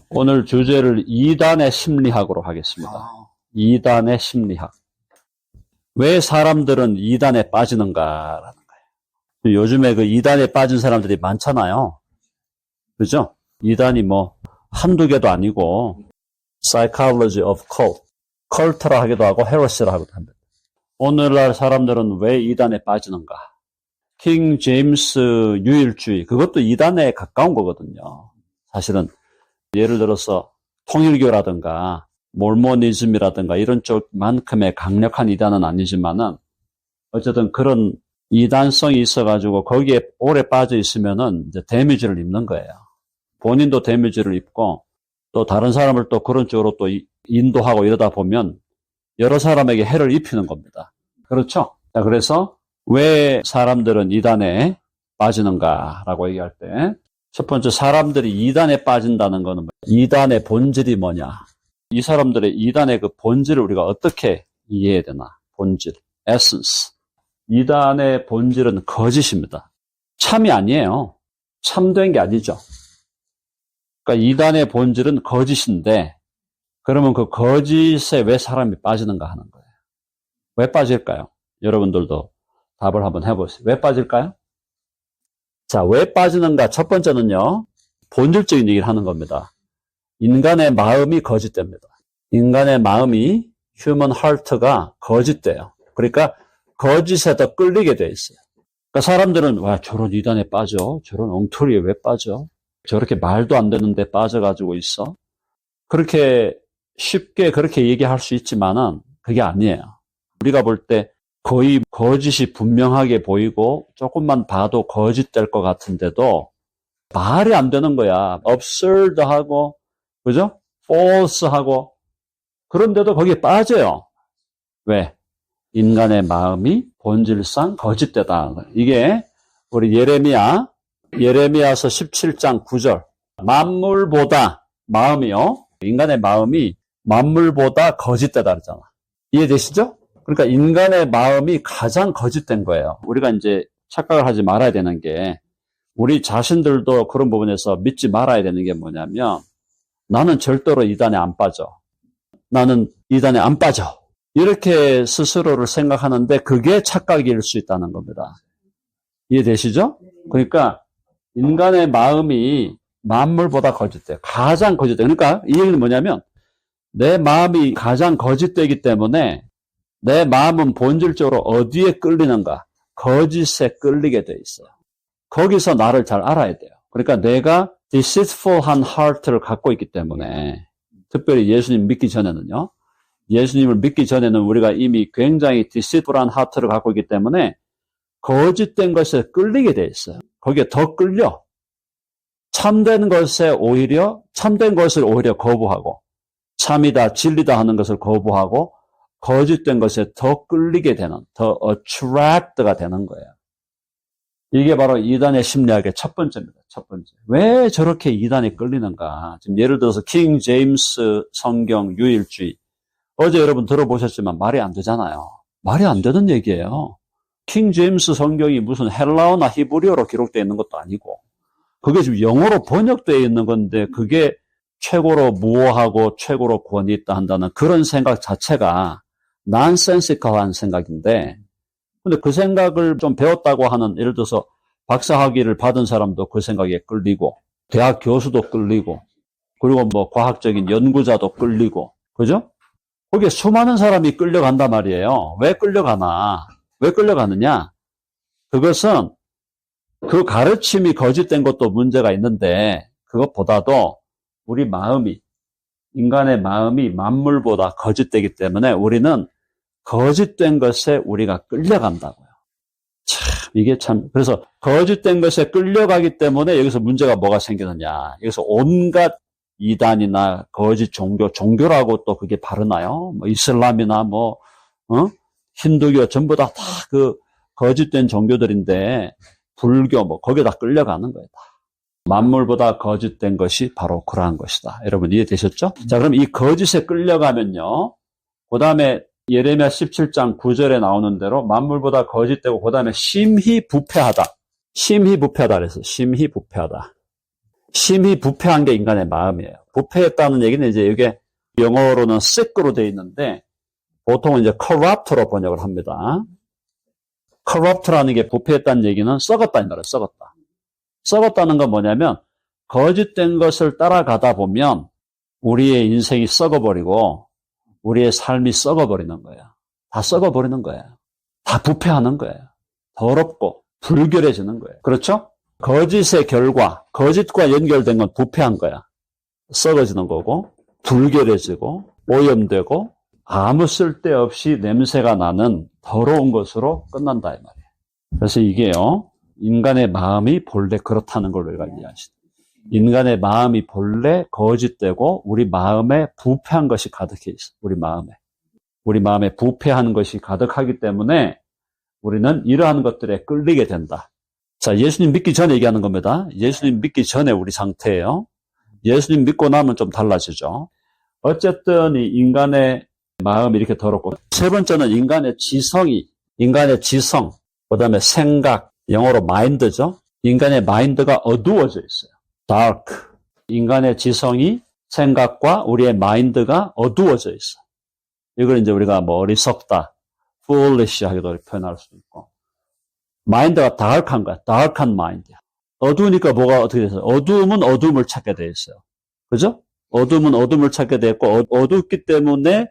오늘 주제를 이단의 심리학으로 하겠습니다. 2단의 심리학. 왜 사람들은 이단에 빠지는가라는 거예요. 요즘에 그 이단에 빠진 사람들이 많잖아요. 그죠? 이단이 뭐 한두 개도 아니고 psychology of cult, 컬트라 하기도 하고 헤러시라 하기도 합니다. 오늘날 사람들은 왜 이단에 빠지는가? 킹 제임스 유일주의, 그것도 이단에 가까운 거거든요. 사실은 예를 들어서 통일교라든가 몰모니즘이라든가 이런 쪽만큼의 강력한 이단은 아니지만은 어쨌든 그런 이단성이 있어가지고 거기에 오래 빠져 있으면은 이제 데미지를 입는 거예요. 본인도 데미지를 입고 또 다른 사람을 또 그런 쪽으로 또 인도하고 이러다 보면 여러 사람에게 해를 입히는 겁니다. 그렇죠? 자, 그래서 왜 사람들은 이단에 빠지는가라고 얘기할 때 첫 번째, 사람들이 이단에 빠진다는 것은 이단의 본질이 뭐냐? 이 사람들의 이단의 그 본질을 우리가 어떻게 이해해야 되나? 본질, 에센스. 이단의 본질은 거짓입니다. 참이 아니에요. 참된 게 아니죠. 그러니까 이단의 본질은 거짓인데, 그러면 그 거짓에 왜 사람이 빠지는가 하는 거예요. 왜 빠질까요? 여러분들도 답을 한번 해보세요. 왜 빠질까요? 자, 왜 빠지는가? 첫 번째는요, 본질적인 얘기를 하는 겁니다. 인간의 마음이 거짓됩니다. 인간의 마음이, human heart가 거짓돼요. 그러니까 거짓에 더 끌리게 돼 있어요. 그러니까 사람들은, 와, 저런 이단에 빠져? 저런 엉터리에 왜 빠져? 저렇게 말도 안 되는데 빠져가지고 있어? 그렇게 쉽게 그렇게 얘기할 수 있지만은 그게 아니에요. 우리가 볼 때 거의 거짓이 분명하게 보이고 조금만 봐도 거짓될 것 같은데도 말이 안 되는 거야. absurd하고, 그죠? false하고. 그런데도 거기에 빠져요. 왜? 인간의 마음이 본질상 거짓되다. 이게 우리 예레미야서 17장 9절. 만물보다 마음이요. 인간의 마음이 만물보다 거짓되다 그러잖아. 이해되시죠? 그러니까 인간의 마음이 가장 거짓된 거예요. 우리가 이제 착각을 하지 말아야 되는 게, 우리 자신들도 그런 부분에서 믿지 말아야 되는 게 뭐냐면, 나는 절대로 이단에 안 빠져. 나는 이단에 안 빠져. 이렇게 스스로를 생각하는데 그게 착각일 수 있다는 겁니다. 이해되시죠? 그러니까 인간의 마음이 만물보다 거짓돼. 가장 거짓돼. 그러니까 이 얘기는 뭐냐면, 내 마음이 가장 거짓되기 때문에 내 마음은 본질적으로 어디에 끌리는가? 거짓에 끌리게 돼 있어요. 거기서 나를 잘 알아야 돼요. 그러니까 내가 deceitful한 heart를 갖고 있기 때문에, 특별히 예수님 믿기 전에는요. 예수님을 믿기 전에는 우리가 이미 굉장히 deceitful한 heart를 갖고 있기 때문에 거짓된 것에 끌리게 돼 있어요. 거기에 더 끌려. 참된 것을 오히려 거부하고, 참이다, 진리다 하는 것을 거부하고, 거짓된 것에 더 끌리게 되는, 더 attract가 되는 거예요. 이게 바로 이단의 심리학의 첫 번째입니다. 첫 번째. 왜 저렇게 이단에 끌리는가? 지금 예를 들어서 킹 제임스 성경 유일주의. 어제 여러분 들어보셨지만 말이 안 되잖아요. 말이 안 되는 얘기예요. 킹 제임스 성경이 무슨 헬라어나 히브리어로 기록되어 있는 것도 아니고, 그게 지금 영어로 번역되어 있는 건데, 그게 최고로 무오하고 최고로 권위 있다 한다는 그런 생각 자체가 난센시컬한 생각인데, 근데 그 생각을 좀 배웠다고 하는, 예를 들어서 박사학위를 받은 사람도 그 생각에 끌리고, 대학 교수도 끌리고, 그리고 뭐 과학적인 연구자도 끌리고, 그죠? 거기에 수많은 사람이 끌려간단 말이에요. 왜 끌려가나? 왜 끌려가느냐? 그것은 그 가르침이 거짓된 것도 문제가 있는데, 그것보다도 우리 마음이, 인간의 마음이 만물보다 거짓되기 때문에 우리는 거짓된 것에 우리가 끌려간다고요. 참, 이게 참, 그래서 거짓된 것에 끌려가기 때문에 여기서 문제가 뭐가 생기느냐. 여기서 온갖 이단이나 거짓 종교라고 또 그게 바르나요? 뭐 이슬람이나 힌두교 전부 다 그 거짓된 종교들인데, 불교 거기에 다 끌려가는 거예요. 다. 만물보다 거짓된 것이 바로 그러한 것이다. 여러분 이해되셨죠? 자, 그럼 이 거짓에 끌려가면요. 그 다음에 예레미야 17장 9절에 나오는 대로 만물보다 거짓되고, 그 다음에 심히 부패하다. 심히 부패하다 그래서 심히 부패하다. 심히 부패한 게 인간의 마음이에요. 부패했다는 얘기는 이제 이게 영어로는 sick로 되어 있는데 보통은 이제 corrupt로 번역을 합니다. corrupt라는 게 부패했다는 얘기는 썩었다는 거예요. 썩었다. 썩었다는 건 뭐냐면 거짓된 것을 따라가다 보면 우리의 인생이 썩어버리고 우리의 삶이 썩어버리는 거예요. 다 썩어버리는 거예요. 다 부패하는 거예요. 더럽고 불결해지는 거예요. 그렇죠? 거짓의 결과, 거짓과 연결된 건 부패한 거야. 썩어지는 거고 불결해지고 오염되고 아무 쓸데없이 냄새가 나는 더러운 것으로 끝난다 이 말이에요. 그래서 이게요. 인간의 마음이 본래 그렇다는 걸 우리가 이해하시죠. 인간의 마음이 본래 거짓되고 우리 마음에 부패한 것이 가득해 있어. 우리 마음에 부패한 것이 가득하기 때문에 우리는 이러한 것들에 끌리게 된다. 자, 예수님 믿기 전에 얘기하는 겁니다. 예수님 믿기 전에 우리 상태예요. 예수님 믿고 나면 좀 달라지죠. 어쨌든 이 인간의 마음이 이렇게 더럽고 세 번째는 인간의 지성, 그다음에 생각, 영어로 마인드죠. 인간의 마인드가 어두워져 있어요. dark. 인간의 지성이 생각과 우리의 마인드가 어두워져 있어. 이걸 이제 우리가 뭐 어리석다, foolish 하기도 표현할 수 있고. 마인드가 dark한 거야. dark한 마인드야. 어두우니까 뭐가 어떻게 돼서 어두움은 어두움을 찾게 돼 있어요. 그죠? 어두움은 어두움을 찾게 돼 있고 어둡기 때문에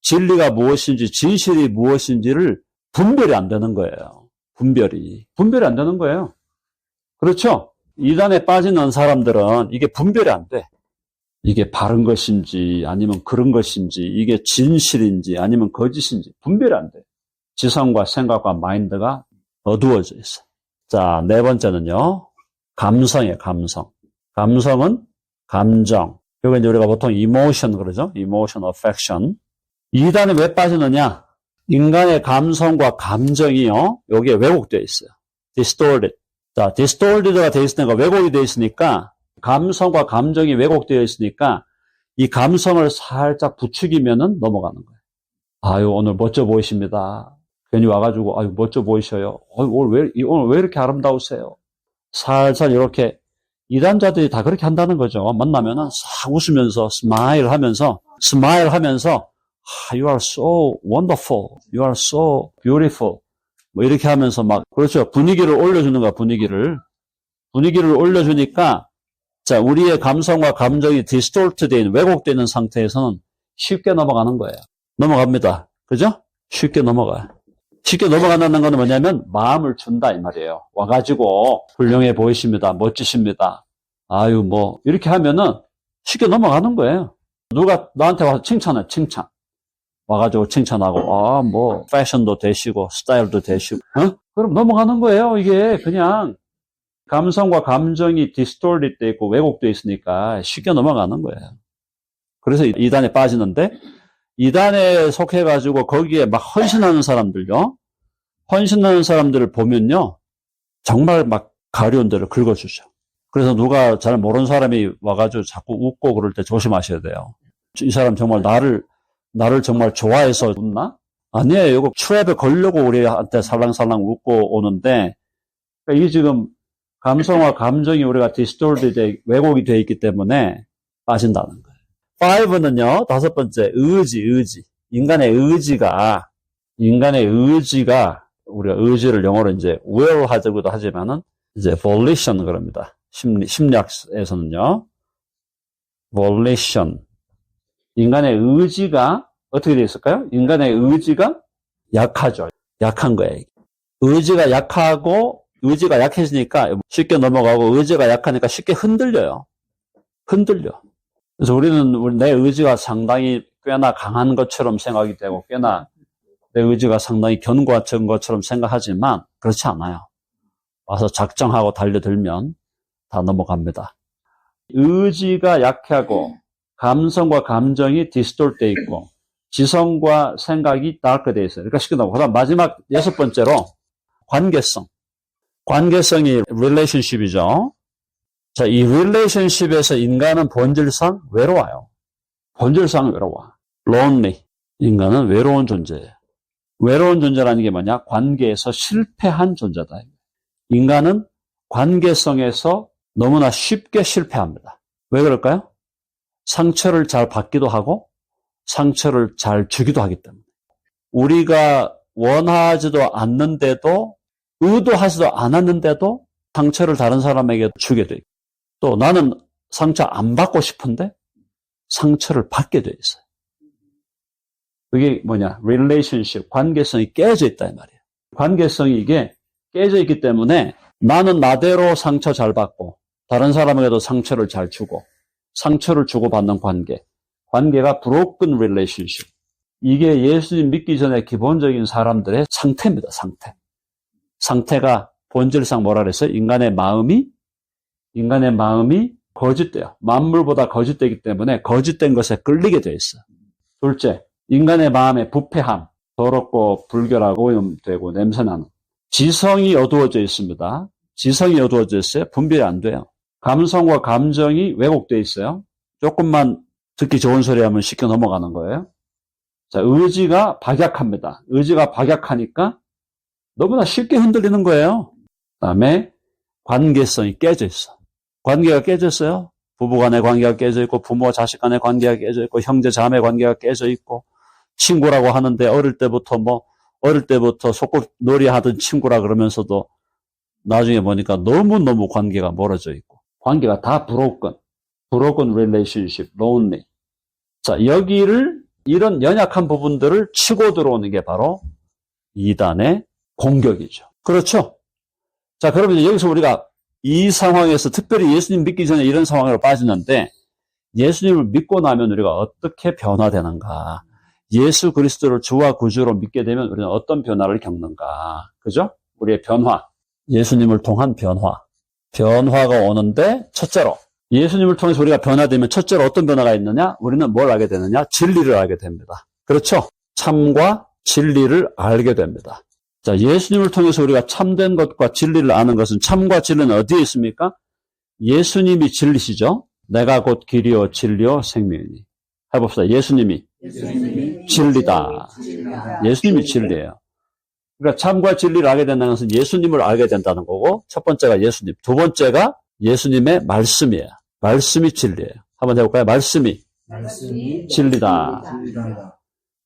진리가 무엇인지 진실이 무엇인지를 분별이 안 되는 거예요. 분별이 안 되는 거예요. 그렇죠? 이단에 빠지는 사람들은 이게 분별이 안 돼. 이게 바른 것인지 아니면 그런 것인지 이게 진실인지 아니면 거짓인지 분별이 안 돼. 지성과 생각과 마인드가 어두워져 있어. 자, 네 번째는요. 감성이에요. 감성은 감정. 이거 이제 우리가 보통 emotion 그러죠. emotion, affection. 이단에 왜 빠지느냐? 인간의 감성과 감정이요. 여기에 왜곡되어 있어요. distorted. 자, distorted가 되어 있으니까 왜곡이 되어 있으니까 감성과 감정이 왜곡되어 있으니까 이 감성을 살짝 부추기면은 넘어가는 거예요. 아유, 오늘 멋져 보이십니다. 괜히 와가지고, 아유, 멋져 보이셔요. 오늘 왜 이렇게 아름다우세요? 살살 이렇게 이단자들이 다 그렇게 한다는 거죠. 만나면은 싹 웃으면서 스마일 하면서 You are so wonderful. You are so beautiful. 뭐 이렇게 하면서 막 그렇죠. 분위기를 올려주는 거야. 분위기를 올려주니까 자 우리의 감성과 감정이 디스톨트된 왜곡되는 상태에서는 쉽게 넘어가는 거예요. 넘어갑니다. 그죠? 쉽게 넘어가요. 쉽게 넘어간다는 건 뭐냐면 마음을 준다 이 말이에요. 와가지고 훌륭해 보이십니다. 멋지십니다. 아유 뭐 이렇게 하면은 쉽게 넘어가는 거예요. 누가 나한테 와서 칭찬해. 와가지고 칭찬하고 뭐 패션도 되시고 스타일도 되시고 그럼 넘어가는 거예요. 이게 그냥 감성과 감정이 디스톨트 돼 있고 왜곡돼 있으니까 쉽게 넘어가는 거예요. 그래서 이단에 빠지는데 이단에 속해가지고 거기에 막 헌신하는 사람들을 보면요 정말 막 가려운 데를 긁어주죠. 그래서 누가 잘 모르는 사람이 와가지고 자꾸 웃고 그럴 때 조심하셔야 돼요. 이 사람 정말 나를 정말 좋아해서 웃나? 아니에요. 이거 트랩에 걸려고 우리한테 살랑살랑 웃고 오는데, 그러니까 이게 지금 감성과 감정이 우리가 디스톨트 왜곡이 되어 있기 때문에 빠진다는 거예요. 5는요, 다섯 번째, 의지. 인간의 의지가, 우리가 의지를 영어로 이제 will 하자고도 하지만은, 이제 volition 그럽니다. 심리학에서는요, volition. 인간의 의지가 어떻게 되어 있을까요? 인간의 의지가 약하죠. 약한 거예요. 의지가 약해지니까 쉽게 넘어가고 의지가 약하니까 쉽게 흔들려. 그래서 우리는 내 의지가 상당히 꽤나 강한 것처럼 생각이 되고 꽤나 내 의지가 상당히 견고한 것처럼 생각하지만 그렇지 않아요. 와서 작정하고 달려들면 다 넘어갑니다. 의지가 약하고 감성과 감정이 디스톨트되어 있고 지성과 생각이 다크되어 있어요. 그러니까 쉽게 넘어가고 그다음 마지막 여섯 번째로 관계성이 relationship이죠. 자, 이 relationship에서 인간은 본질상 외로워요. lonely. 인간은 외로운 존재예요. 외로운 존재라는 게 뭐냐? 관계에서 실패한 존재다. 인간은 관계성에서 너무나 쉽게 실패합니다. 왜 그럴까요? 상처를 잘 받기도 하고 상처를 잘 주기도 하기 때문에. 우리가 원하지도 않는데도 의도하지도 않았는데도 상처를 다른 사람에게 주게 돼 있고, 또 나는 상처 안 받고 싶은데 상처를 받게 돼 있어요. 그게 뭐냐? relationship, 관계성이 깨져 있다 이 말이에요. 관계성이 이게 깨져 있기 때문에 나는 나대로 상처 잘 받고 다른 사람에게도 상처를 잘 주고 상처를 주고받는 관계가 broken relationship. 이게 예수님 믿기 전에 기본적인 사람들의 상태입니다. 상태가 본질상 뭐라 그랬어요? 인간의 마음이 거짓돼요. 만물보다 거짓되기 때문에 거짓된 것에 끌리게 돼 있어요. 둘째, 인간의 마음의 부패함, 더럽고 불결하고 오염되고 냄새나는 지성이 어두워져 있습니다. 지성이 어두워져 있어요. 분별이 안 돼요. 감성과 감정이 왜곡되어 있어요. 조금만 듣기 좋은 소리 하면 쉽게 넘어가는 거예요. 자, 의지가 박약합니다. 의지가 박약하니까 너무나 쉽게 흔들리는 거예요. 그다음에 관계성이 깨져 있어. 관계가 깨졌어요. 부부 간의 관계가 깨져 있고 부모와 자식 간의 관계가 깨져 있고 형제 자매 관계가 깨져 있고 친구라고 하는데 어릴 때부터 소꿉놀이 하던 친구라 그러면서도 나중에 보니까 너무너무 관계가 멀어져 있고 관계가 다 broken relationship, lonely. 자, 이런 연약한 부분들을 치고 들어오는 게 바로 이단의 공격이죠. 그렇죠? 자, 그러면 여기서 우리가 이 상황에서 특별히 예수님 믿기 전에 이런 상황으로 빠지는데 예수님을 믿고 나면 우리가 어떻게 변화되는가? 예수 그리스도를 주와 구주로 믿게 되면 우리는 어떤 변화를 겪는가? 그죠? 우리의 변화. 예수님을 통한 변화가 오는데 첫째로 예수님을 통해서 우리가 변화되면 첫째로 어떤 변화가 있느냐? 우리는 뭘 알게 되느냐? 진리를 알게 됩니다. 그렇죠? 참과 진리를 알게 됩니다. 자, 예수님을 통해서 우리가 참된 것과 진리를 아는 것은 참과 진리는 어디에 있습니까? 예수님이 진리시죠? 내가 곧 길이요 진리요 생명이니. 해봅시다. 예수님이 진리다. 예수님이 진리예요. 그러니까 참과 진리를 알게 된다는 것은 예수님을 알게 된다는 거고 첫 번째가 예수님, 두 번째가 예수님의 말씀이에요. 말씀이 진리예요. 한번 해볼까요? 말씀이 진리다.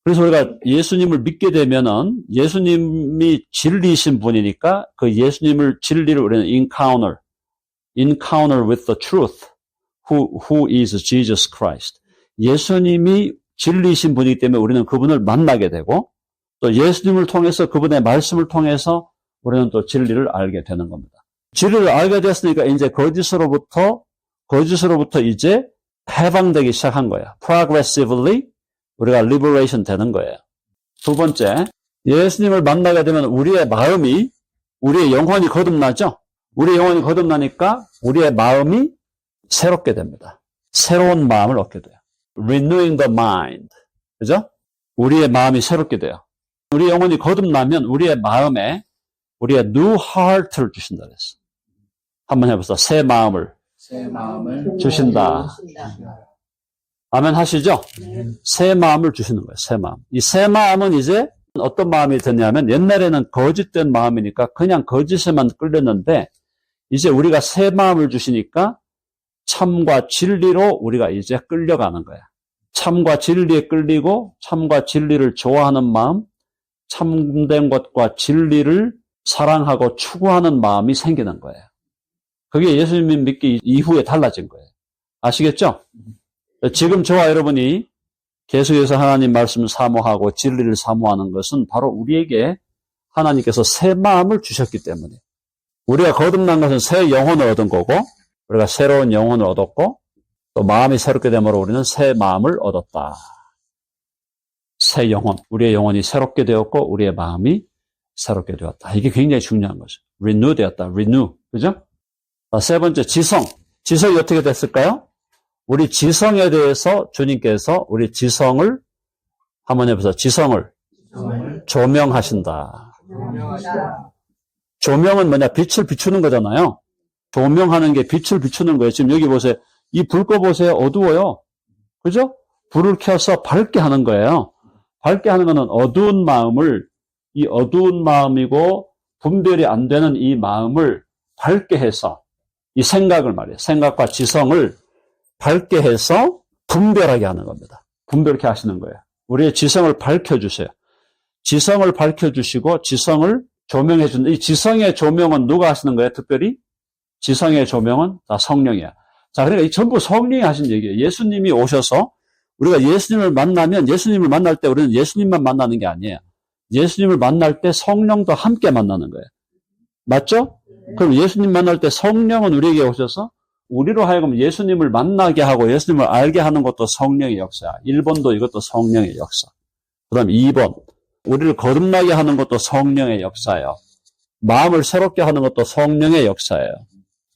그래서 우리가 예수님을 믿게 되면은 예수님이 진리이신 분이니까 그 예수님을 진리를 우리는 encounter with the truth, who is Jesus Christ. 예수님이 진리이신 분이기 때문에 우리는 그분을 만나게 되고 또 예수님을 통해서 그분의 말씀을 통해서 우리는 또 진리를 알게 되는 겁니다. 진리를 알게 됐으니까 이제 거짓으로부터 이제 해방되기 시작한 거예요. Progressively 우리가 liberation 되는 거예요. 두 번째, 예수님을 만나게 되면 우리의 영혼이 거듭나죠? 우리의 영혼이 거듭나니까 우리의 마음이 새롭게 됩니다. 새로운 마음을 얻게 돼요. Renewing the mind. 그죠? 우리의 마음이 새롭게 돼요. 우리 영혼이 거듭나면 우리의 마음에 우리의 new heart를 주신다 그랬어. 한번 해보세요. 새 마음을 주신다. 아멘 하시죠? 새 마음을 주시는 거예요. 새 마음. 이 새 마음은 이제 어떤 마음이 되냐면 옛날에는 거짓된 마음이니까 그냥 거짓에만 끌렸는데 이제 우리가 새 마음을 주시니까 참과 진리로 우리가 이제 끌려가는 거야. 참과 진리에 끌리고 참과 진리를 좋아하는 마음, 참된 것과 진리를 사랑하고 추구하는 마음이 생기는 거예요. 그게 예수님 믿기 이후에 달라진 거예요. 아시겠죠? 지금 저와 여러분이 계속해서 하나님 말씀을 사모하고 진리를 사모하는 것은 바로 우리에게 하나님께서 새 마음을 주셨기 때문에 우리가 거듭난 것은 새 영혼을 얻은 거고 우리가 새로운 영혼을 얻었고 또 마음이 새롭게 됨으로 우리는 새 마음을 얻었다. 새 영혼, 우리의 영혼이 새롭게 되었고 우리의 마음이 새롭게 되었다. 이게 굉장히 중요한 거죠. renew 되었다. renew. 그죠? 세 번째, 지성. 지성이 어떻게 됐을까요? 우리 지성에 대해서 주님께서 우리 지성을 한번 해보세요. 지성을 조명하신다. 조명은 뭐냐? 빛을 비추는 거잖아요. 조명하는 게 빛을 비추는 거예요. 지금 여기 보세요. 이 불 꺼 보세요. 어두워요. 그죠? 불을 켜서 밝게 하는 거예요. 밝게 하는 거는 어두운 마음이고 분별이 안 되는 이 마음을 밝게 해서 이 생각을 말이에요. 생각과 지성을 밝게 해서 분별하게 하는 겁니다. 분별케 하시는 거예요. 우리의 지성을 밝혀주세요. 지성을 밝혀주시고 지성을 조명해주는, 이 지성의 조명은 누가 하시는 거예요? 특별히 지성의 조명은 다 성령이야. 자, 그러니까 이 전부 성령이 하신 얘기예요. 예수님이 오셔서 우리가 예수님을 만나면, 예수님을 만날 때 우리는 예수님만 만나는 게 아니에요. 예수님을 만날 때 성령도 함께 만나는 거예요. 맞죠? 그럼 예수님 만날 때 성령은 우리에게 오셔서 우리로 하여금 예수님을 만나게 하고 예수님을 알게 하는 것도 성령의 역사야. 1번도 이것도 성령의 역사. 그 다음 2번. 우리를 거듭나게 하는 것도 성령의 역사예요. 마음을 새롭게 하는 것도 성령의 역사예요.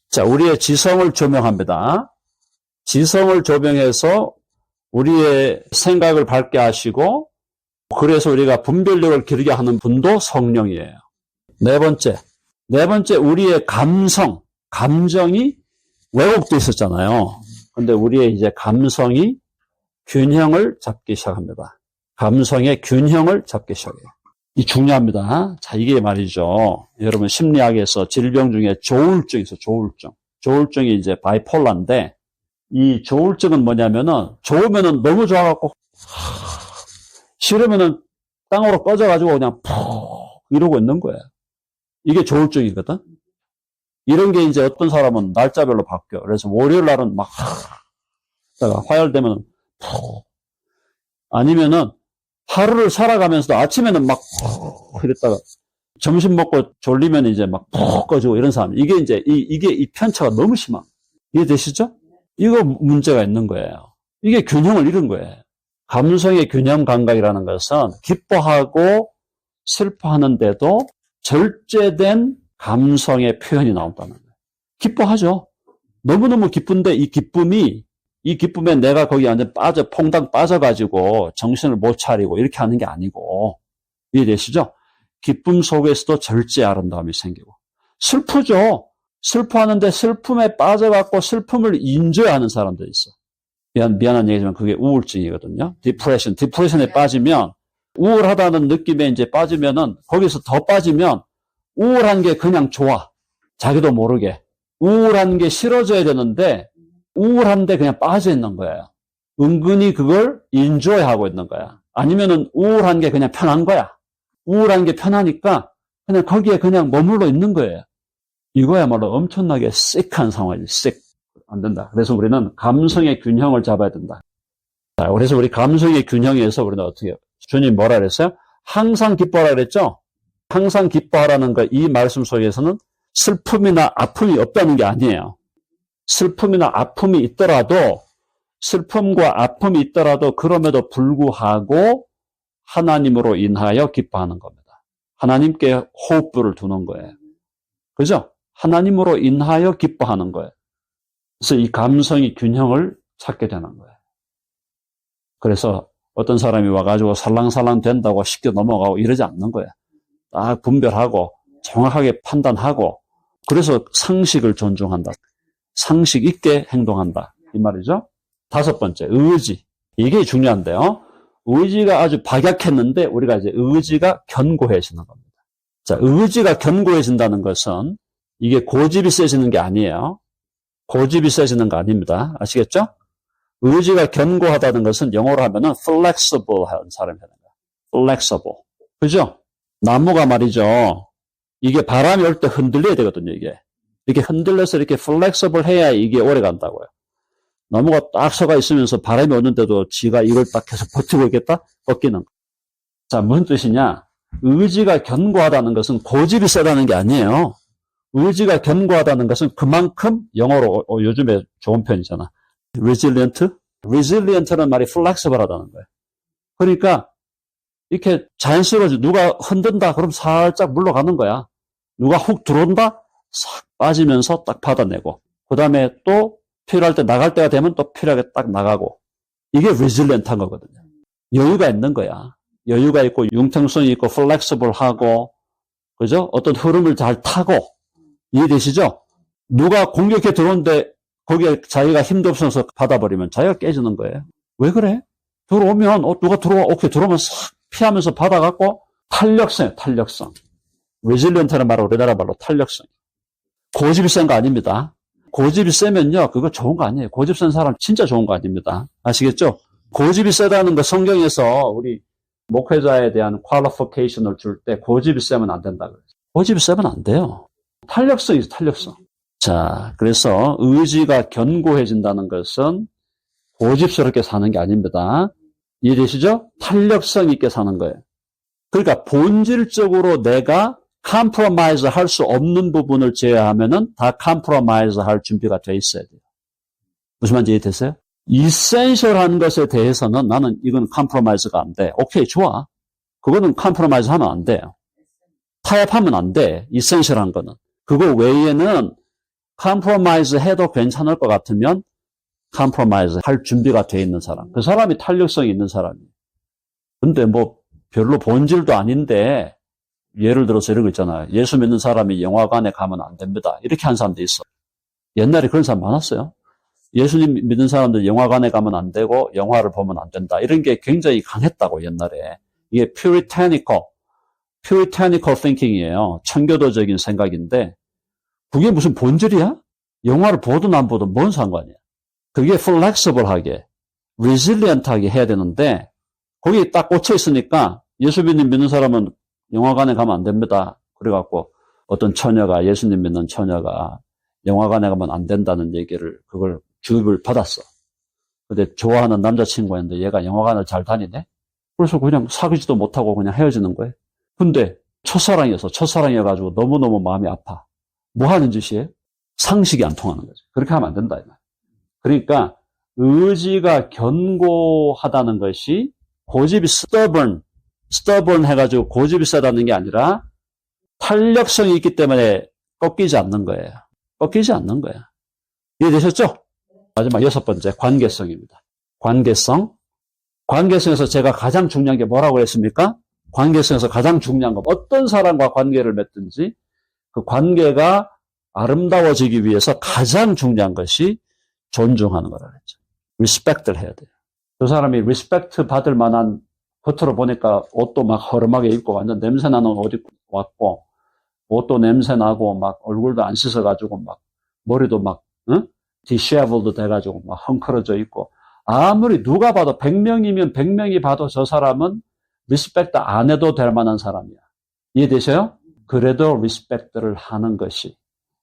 자, 우리의 지성을 조명합니다. 지성을 조명해서 우리의 생각을 밝게 하시고, 그래서 우리가 분별력을 기르게 하는 분도 성령이에요. 네 번째, 우리의 감정이 왜곡돼 있었잖아요. 근데 우리의 이제 감성이 균형을 잡기 시작합니다. 감성의 균형을 잡기 시작해요. 이 중요합니다. 자, 이게 말이죠. 여러분, 심리학에서 질병 중에 조울증이 있어요. 조울증이 이제 바이폴라인데, 이 조울증은 뭐냐면은, 좋으면은 너무 좋아갖고, 싫으면은 땅으로 꺼져가지고 그냥 푹 이러고 있는 거예요. 이게 조울증이거든. 이런 게 이제 어떤 사람은 날짜별로 바뀌어. 그래서 월요일 날은 막, 화요일 되면 푹. 아니면은 하루를 살아가면서도 아침에는 막 이랬다가 점심 먹고 졸리면 이제 막 푹 꺼지고 이런 사람. 이게 이제 이게 이 편차가 너무 심한. 이해되시죠? 이거 문제가 있는 거예요. 이게 균형을 잃은 거예요. 감성의 균형 감각이라는 것은 기뻐하고 슬퍼하는데도 절제된 감성의 표현이 나온다는 거예요. 기뻐하죠. 너무너무 기쁜데 이 기쁨에 내가 거기 완전 퐁당 빠져가지고 정신을 못 차리고 이렇게 하는 게 아니고, 이해되시죠? 기쁨 속에서도 절제의 아름다움이 생기고. 슬프죠? 슬퍼하는데 슬픔에 빠져갖고 슬픔을 인조하는 사람도 있어. 미안한 얘기지만 그게 우울증이거든요. 디프레션에 빠지면, 우울하다는 느낌에 이제 빠지면은, 거기서 더 빠지면, 우울한 게 그냥 좋아. 자기도 모르게. 우울한 게 싫어져야 되는데, 우울한데 그냥 빠져 있는 거예요. 은근히 그걸 인조하고 있는 거야. 아니면은 우울한 게 그냥 편한 거야. 우울한 게 편하니까 그냥 거기에 그냥 머물러 있는 거예요. 이거야말로 엄청나게 sick한 상황이지. sick. 안 된다. 그래서 우리는 감성의 균형을 잡아야 된다. 자, 그래서 우리 감성의 균형에서 우리는 어떻게 해요? 주님 뭐라 그랬어요? 항상 기뻐하라 그랬죠? 항상 기뻐하라는 거, 이 말씀 속에서는 슬픔이나 아픔이 없다는 게 아니에요. 슬픔이나 아픔이 있더라도, 슬픔과 아픔이 있더라도 그럼에도 불구하고 하나님으로 인하여 기뻐하는 겁니다. 하나님께 호흡부를 두는 거예요. 그죠? 하나님으로 인하여 기뻐하는 거예요. 그래서 이 감성이 균형을 찾게 되는 거예요. 그래서 어떤 사람이 와가지고 살랑살랑 된다고 쉽게 넘어가고 이러지 않는 거예요. 딱 분별하고 정확하게 판단하고, 그래서 상식을 존중한다. 상식 있게 행동한다. 이 말이죠. 5번째, 의지. 이게 중요한데요. 의지가 아주 박약했는데 우리가 이제 의지가 견고해지는 겁니다. 자, 의지가 견고해진다는 것은 이게 고집이 세지는 게 아니에요. 고집이 세지는 거 아닙니다. 아시겠죠? 의지가 견고하다는 것은 영어로 하면은 flexible 하는 사람이 하는 거예요. flexible. 그죠? 나무가 말이죠. 이게 바람이 올 때 흔들려야 되거든요, 이게. 이렇게 흔들려서 이렇게 flexible 해야 이게 오래 간다고요. 나무가 딱 서가 있으면서 바람이 오는데도 지가 이걸 딱 계속 버티고 있겠다? 벗기는 거. 자, 무슨 뜻이냐? 의지가 견고하다는 것은 고집이 세다는 게 아니에요. 의지가 견고하다는 것은 그만큼, 영어로 요즘에 좋은 편이잖아. resilient? resilient는 말이 flexible 하다는 거예요. 그러니까 이렇게 자연스러워져. 누가 흔든다 그럼 살짝 물러가는 거야. 누가 훅 들어온다? 싹 빠지면서 딱 받아내고, 그 다음에 또 필요할 때 나갈 때가 되면 또 필요하게 딱 나가고. 이게 resilient한 거거든요. 여유가 있는 거야. 여유가 있고 융통성이 있고 flexible하고, 그죠? 어떤 흐름을 잘 타고. 이해되시죠? 누가 공격해 들어오는데 거기에 자기가 힘도 없어서 받아버리면 자기가 깨지는 거예요. 왜 그래? 들어오면 누가 들어와, 오케이, 들어오면 싹 피하면서 받아갖고 탄력성이에요. 탄력성. resilient는 말은 우리나라 말로 탄력성. 고집이 센 거 아닙니다. 고집이 세면요, 그거 좋은 거 아니에요. 고집 센 사람 진짜 좋은 거 아닙니다. 아시겠죠? 고집이 세다는 거 성경에서 우리 목회자에 대한 퀄리피케이션을 줄 때 고집이 세면 안 된다 그래요. 고집이 세면 안 돼요. 탄력성이죠, 탄력성. 자, 그래서 의지가 견고해진다는 것은 고집스럽게 사는 게 아닙니다. 이해되시죠? 탄력성 있게 사는 거예요. 그러니까 본질적으로 내가 컴프로마이즈 할 수 없는 부분을 제외하면은 다 컴프로마이즈 할 준비가 돼 있어야 돼요. 무슨 말인지 이해되세요? 이센셜한 것에 대해서는 나는 이건 컴프로마이즈가 안 돼. 오케이, 좋아. 그거는 컴프로마이즈 하면 안 돼요. 타협하면 안 돼. 이센셜한 거는. 그거 외에는 컴프로마이즈 해도 괜찮을 것 같으면 컴프로마이즈 할 준비가 돼 있는 사람. 그 사람이 탄력성이 있는 사람이에요. 근데 뭐 별로 본질도 아닌데 예를 들어서 이런 거 있잖아요. 예수 믿는 사람이 영화관에 가면 안 됩니다. 이렇게 한 사람도 있어. 옛날에 그런 사람 많았어요. 예수님 믿는 사람들 영화관에 가면 안 되고 영화를 보면 안 된다. 이런 게 굉장히 강했다고 옛날에. 이게 puritanical thinking이에요. 청교도적인 생각인데 그게 무슨 본질이야? 영화를 보든 안 보든 뭔 상관이야. 그게 flexible하게, resilient하게 해야 되는데 거기에 딱 꽂혀 있으니까 예수님 믿는 사람은 영화관에 가면 안 됩니다. 그래갖고 어떤 처녀가, 예수님 믿는 처녀가 영화관에 가면 안 된다는 얘기를, 그걸 교육을 받았어. 근데 좋아하는 남자친구였는데 얘가 영화관을 잘 다니네? 그래서 그냥 사귀지도 못하고 그냥 헤어지는 거예요. 근데 첫사랑이어가지고 너무너무 마음이 아파. 뭐 하는 짓이에요? 상식이 안 통하는 거죠. 그렇게 하면 안 된다. 그러니까 의지가 견고하다는 것이 고집이 stubborn 해가지고 고집이 세다는 게 아니라 탄력성이 있기 때문에 꺾이지 않는 거예요. 꺾이지 않는 거야. 이해되셨죠? 마지막 6번째, 관계성입니다. 관계성에서 제가 가장 중요한 게 뭐라고 했습니까? 관계성에서 가장 중요한 건 어떤 사람과 관계를 맺든지 그 관계가 아름다워지기 위해서 가장 중요한 것이 존중하는 거라 그랬죠. 리스펙트를 해야 돼요. 그 사람이 리스펙트 받을 만한, 겉으로 보니까 옷도 막 허름하게 입고 완전 냄새나는 옷 입고 왔고, 옷도 냄새나고 막 얼굴도 안 씻어가지고 막 머리도 막 disheveled 돼가지고 막 헝클어져 있고, 아무리 누가 봐도 100명이면 100명이 봐도 저 사람은 리스펙트 안 해도 될 만한 사람이야. 이해되셔요? 그래도 리스펙트를 하는 것이,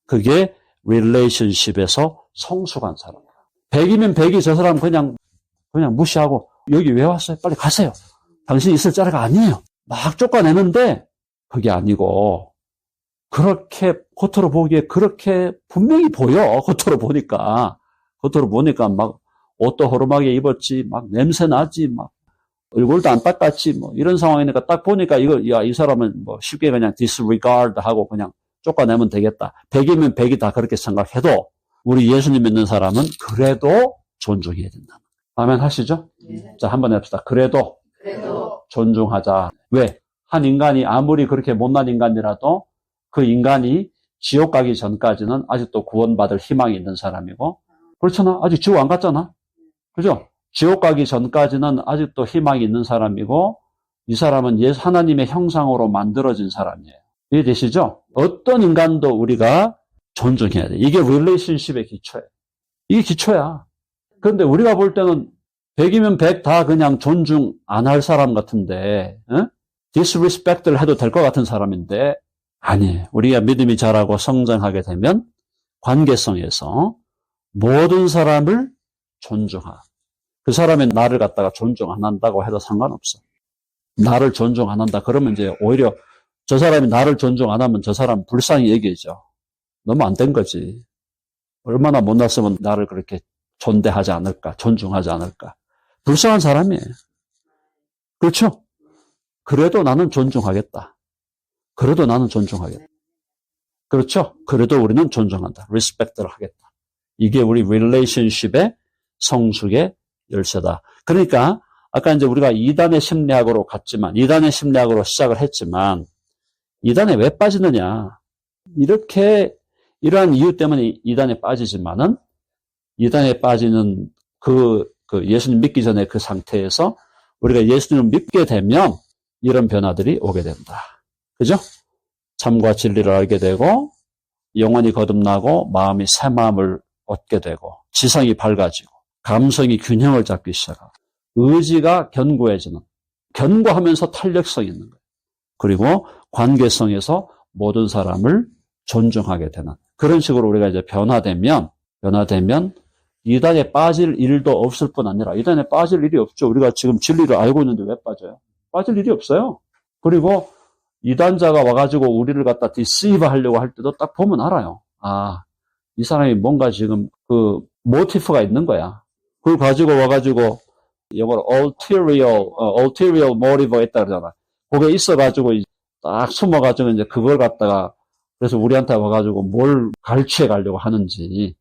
그게 릴레이션십에서 성숙한 사람이야. 100이면 100이 저 사람 그냥 무시하고 여기 왜 왔어요? 빨리 가세요. 당신이 있을 자리가 아니에요. 막 쫓아내는데 그게 아니고, 그렇게 겉으로 보기에 그렇게 분명히 보여. 겉으로 보니까 막 옷도 허름하게 입었지, 막 냄새 나지, 막 얼굴도 안 닦았지, 뭐 이런 상황이니까 딱 보니까 이 사람은 뭐 쉽게 그냥 disregard 하고 그냥 쫓아내면 되겠다. 100이면 100이 다 그렇게 생각해도 우리 예수님 믿는 사람은 그래도 존중해야 된다. 아멘 하시죠? 네. 자, 한번 해봅시다. 그래도 존중하자. 왜? 한 인간이 아무리 그렇게 못난 인간이라도 그 인간이 지옥 가기 전까지는 아직도 구원받을 희망이 있는 사람이고, 그렇잖아. 아직 지옥 안 갔잖아. 그죠? 지옥 가기 전까지는 아직도 희망이 있는 사람이고, 이 사람은 하나님의 형상으로 만들어진 사람이에요. 이해되시죠? 어떤 인간도 우리가 존중해야 돼. 이게 릴레이션십의 기초예요. 이게 기초야. 그런데 우리가 볼 때는 100이면 100 다 그냥 존중 안 할 사람 같은데, disrespect를 해도 될 것 같은 사람인데, 아니에요. 우리가 믿음이 자라고 성장하게 되면 관계성에서 모든 사람을 존중하. 그 사람이 나를 갖다가 존중 안 한다고 해도 상관없어. 나를 존중 안 한다. 그러면 이제 오히려 저 사람이 나를 존중 안 하면 저 사람 불쌍히 얘기죠. 너무 안 된 거지. 얼마나 못났으면 나를 그렇게 존대하지 않을까, 존중하지 않을까. 불쌍한 사람이에요. 그렇죠? 그래도 나는 존중하겠다. 그렇죠? 그래도 우리는 존중한다. 리스펙트를 하겠다. 이게 우리 릴레이션십의 성숙의 열쇠다. 그러니까 아까 이제 우리가 2단의 심리학으로 갔지만, 2단의 심리학으로 시작을 했지만, 2단에 왜 빠지느냐? 이러한 이유 때문에 2단에 빠지지만은, 2단에 빠지는 그 예수님 믿기 전에 그 상태에서 우리가 예수님을 믿게 되면 이런 변화들이 오게 된다. 그죠? 참과 진리를 알게 되고 영혼이 거듭나고 마음이 새 마음을 얻게 되고 지성이 밝아지고 감성이 균형을 잡기 시작하고 의지가 견고해지는, 견고하면서 탄력성이 있는 거예요. 그리고 관계성에서 모든 사람을 존중하게 되는 그런 식으로 우리가 이제 변화되면 이단에 빠질 일도 없을 뿐 아니라 이단에 빠질 일이 없죠. 우리가 지금 진리를 알고 있는데 왜 빠져요? 빠질 일이 없어요. 그리고 이단자가 와가지고 우리를 갖다 디시브 하려고 할 때도 딱 보면 알아요. 아, 이 사람이 뭔가 지금 그 모티프가 있는 거야. 그걸 가지고 와가지고 영어로 ulterior motive 했다 그러잖아. 그게 있어가지고 딱 숨어가지고 이제 그걸 갖다가 그래서 우리한테 와가지고 뭘 갈취해 가려고 하는지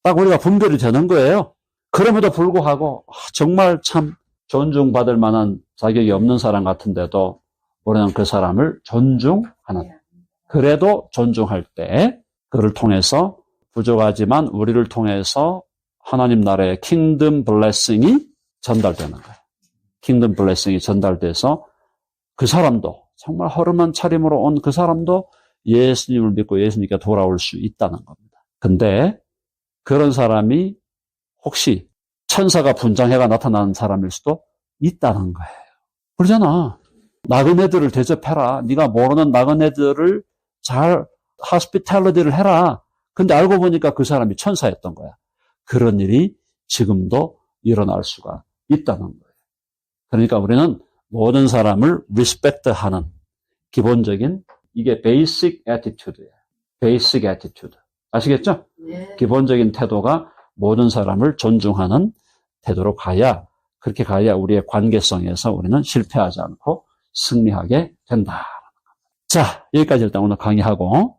딱 우리가 분별이 되는 거예요. 그럼에도 불구하고 정말 참 존중받을 만한 자격이 없는 사람 같은데도 우리는 그 사람을 존중하는, 그래도 존중할 때 그를 통해서 부족하지만 우리를 통해서 하나님 나라의 킹덤 블레싱이 전달되는 거예요. 킹덤 블레싱이 전달돼서 그 사람도 정말 허름한 차림으로 온 그 사람도 예수님을 믿고 예수님께 돌아올 수 있다는 겁니다. 근데 그런 사람이 혹시 천사가 분장해가 나타나는 사람일 수도 있다는 거예요. 그러잖아. 나그네들을 대접해라. 네가 모르는 나그네들을 잘 hospitality를 해라. 근데 알고 보니까 그 사람이 천사였던 거야. 그런 일이 지금도 일어날 수가 있다는 거예요. 그러니까 우리는 모든 사람을 respect하는 기본적인 이게 basic attitude예요. basic attitude. 아시겠죠? 네. 기본적인 태도가 모든 사람을 존중하는 태도로 그렇게 가야 우리의 관계성에서 우리는 실패하지 않고 승리하게 된다. 자, 여기까지 일단 오늘 강의하고